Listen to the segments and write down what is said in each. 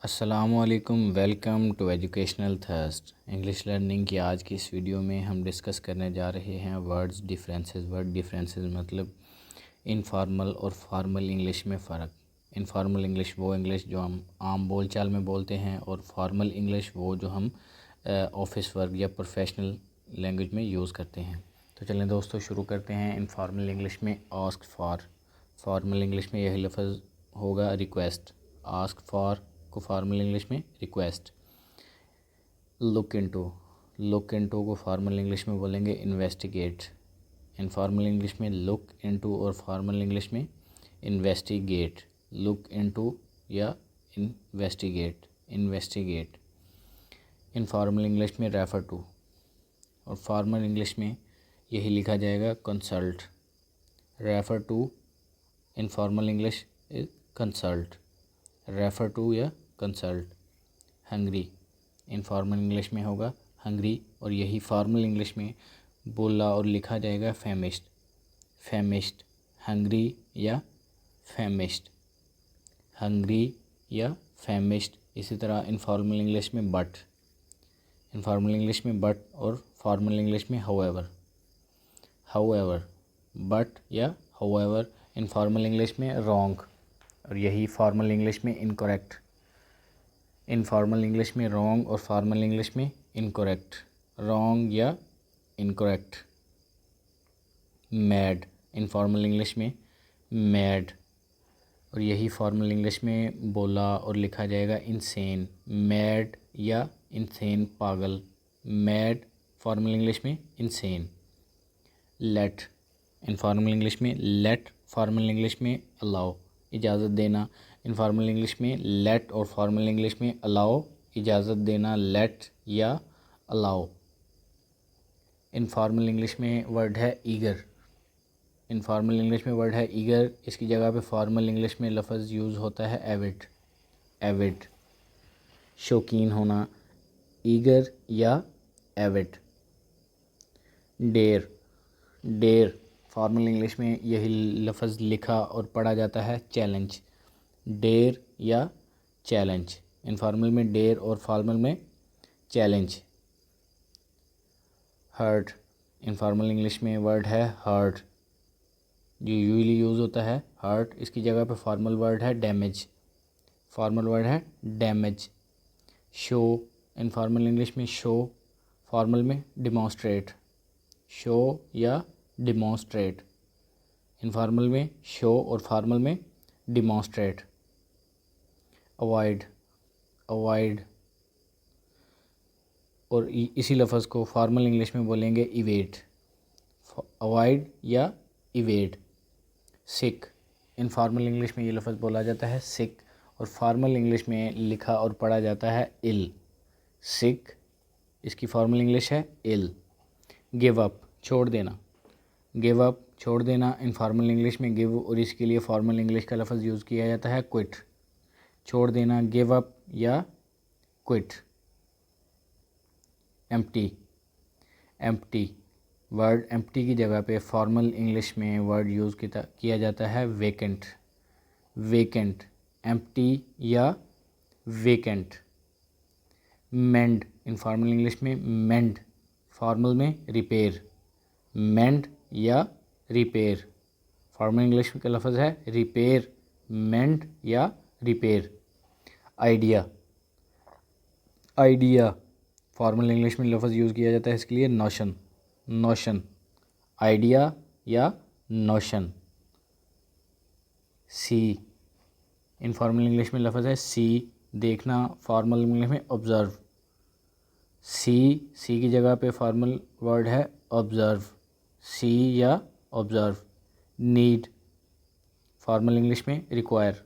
अस्सलामुअलैकुम, welcome to educational thirst. English learning की आज की इस वीडियो में हम डिस्कस करने जा रहे हैं वर्ड डिफरेंसेस मतलब इनफॉर्मल और फॉर्मल इंग्लिश में फ़र्क। इनफॉर्मल इंग्लिश वो इंग्लिश जो हम आम बोलचाल में बोलते हैं और फॉर्मल इंग्लिश वो जो हम ऑफिस वर्क या प्रोफेशनल लैंग्वेज में यूज़ करते हैं। तो चलें दोस्तों, शुरू करते हैं। इनफॉर्मल इंग्लिश में आस्क फॉर, फॉर्मल इंग्लिश में यही लफ्ज़ होगा रिक्वेस्ट। आस्क फॉर को फॉर्मल इंग्लिश में रिक्वेस्ट। लुक इनटू को फॉर्मल इंग्लिश में बोलेंगे इन्वेस्टिगेट। इनफॉर्मल इंग्लिश में लुक इनटू और फॉर्मल इंग्लिश में इन्वेस्टिगेट। लुक इनटू या इन्वेस्टिगेट। इनफॉर्मल इंग्लिश में रेफ़र टू और फॉर्मल इंग्लिश में यही लिखा जाएगा consult. Refer to informal English is consult, refer to या कंसल्ट। हंग्री इनफॉर्मल इंग्लिश में होगा हंग्री और यही फॉर्मल इंग्लिश में बोला और लिखा जाएगा फेमिश्ड। हंग्री या फेमिश्ड, हंग्री या फेमिश्ड। इसी तरह इनफॉर्मल इंग्लिश में बट, इनफॉर्मल इंग्लिश में बट और फॉर्मल इंग्लिश में हाउएवर। बट या हाउएवर। इनफॉर्मल इंग्लिश में रॉन्ग और यही फॉर्मल इंग्लिश में इनकरेक्ट। इनफॉर्मल इंग्लिश में रॉन्ग और फॉर्मल इंग्लिश में इनकरेक्ट। रॉन्ग या इनकरेक्ट। मैड इनफॉर्मल इंग्लिश में मैड और यही फॉर्मल इंग्लिश में बोला और लिखा जाएगा इंसेन। मैड या इंसेन, पागल। मैड फॉर्मल इंग्लिश में इंसेन। लेट इनफॉर्मल इंग्लिश में लेट, फॉर्मल इंग्लिश में अलाउ, इजाज़त देना। इनफॉर्मल इंग्लिश में लेट और फॉर्मल इंग्लिश में अलाउ, इजाज़त देना। लेट या अलाउ। इनफॉर्मल इंग्लिश में वर्ड है ईगर। इनफॉर्मल इंग्लिश में वर्ड है ईगर, इसकी जगह पे फॉर्मल इंग्लिश में लफ्ज़ यूज़ होता है एविड। शौकीन होना, ईगर या एविड। डेयर फॉर्मल इंग्लिश में यही लफ्ज़ लिखा और पढ़ा जाता है चैलेंज। डेयर या चैलेंज। इनफॉर्मल में डेयर और फॉर्मल में चैलेंज। हर्ट इनफॉर्मल इंग्लिश में वर्ड है हर्ट, जो यूजुअली यूज़ होता है हर्ट, इसकी जगह पे फॉर्मल वर्ड है डैमेज। फॉर्मल वर्ड है डैमेज। शो इनफॉर्मल इंग्लिश में शो, फॉर्मल में डिमॉन्स्ट्रेट। शो या डिमॉन्स्ट्रेट। इनफॉर्मल में शो और फॉर्मल में डिमॉन्स्ट्रेट। अवॉइड और इसी लफ्ज़ को फॉर्मल इंग्लिश में बोलेंगे इवेट। अवॉइड या इवेट। सिक इनफॉर्मल इंग्लिश में ये लफ्ज़ बोला जाता है सिक और फॉर्मल इंग्लिश में लिखा और पढ़ा जाता है इल। सिक इसकी फॉर्मल इंग्लिश है इल। गिव अप छोड़ देना। गिव अप छोड़ देना इनफॉर्मल इंग्लिश में गिव और इसके लिए फॉर्मल इंग्लिश का लफ्ज़ यूज़ किया जाता है क्विट। छोड़ देना, गिव अप या क्विट। एम्प्टी वर्ड एम्प्टी की जगह पे फॉर्मल इंग्लिश में वर्ड यूज़ किया जाता है वेकेंट। एम्प्टी या वेकेंट। मेंड इनफॉर्मल इंग्लिश में मेंड, फॉर्मल में रिपेयर। मेंड या रिपेयर। फॉर्मल इंग्लिश का लफ्ज़ है रिपेयर, मेंड या रिपेयर। आइडिया फॉर्मल इंग्लिश में लफ्ज़ यूज़ किया जाता है इसके लिए नोशन। आइडिया या नोशन। सी इनफॉर्मल इंग्लिश में लफ्ज़ है सी, देखना। फॉर्मल इंग्लिश में ऑब्ज़र्व। सी की जगह पे फॉर्मल वर्ड है ऑब्ज़र्व। सी या ऑब्ज़र्व। नीड फॉर्मल इंग्लिश में रिक्वायर।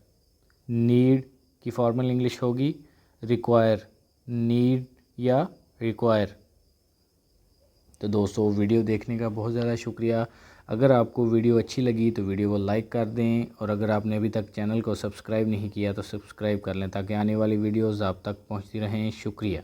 नीड की फॉर्मल इंग्लिश होगी रिक्वायर। नीड या रिक्वायर। तो दोस्तों, वीडियो देखने का बहुत ज़्यादा शुक्रिया। अगर आपको वीडियो अच्छी लगी तो वीडियो को लाइक कर दें और अगर आपने अभी तक चैनल को सब्सक्राइब नहीं किया तो सब्सक्राइब कर लें ताकि आने वाली वीडियोज़ आप तक पहुंचती रहें। शुक्रिया।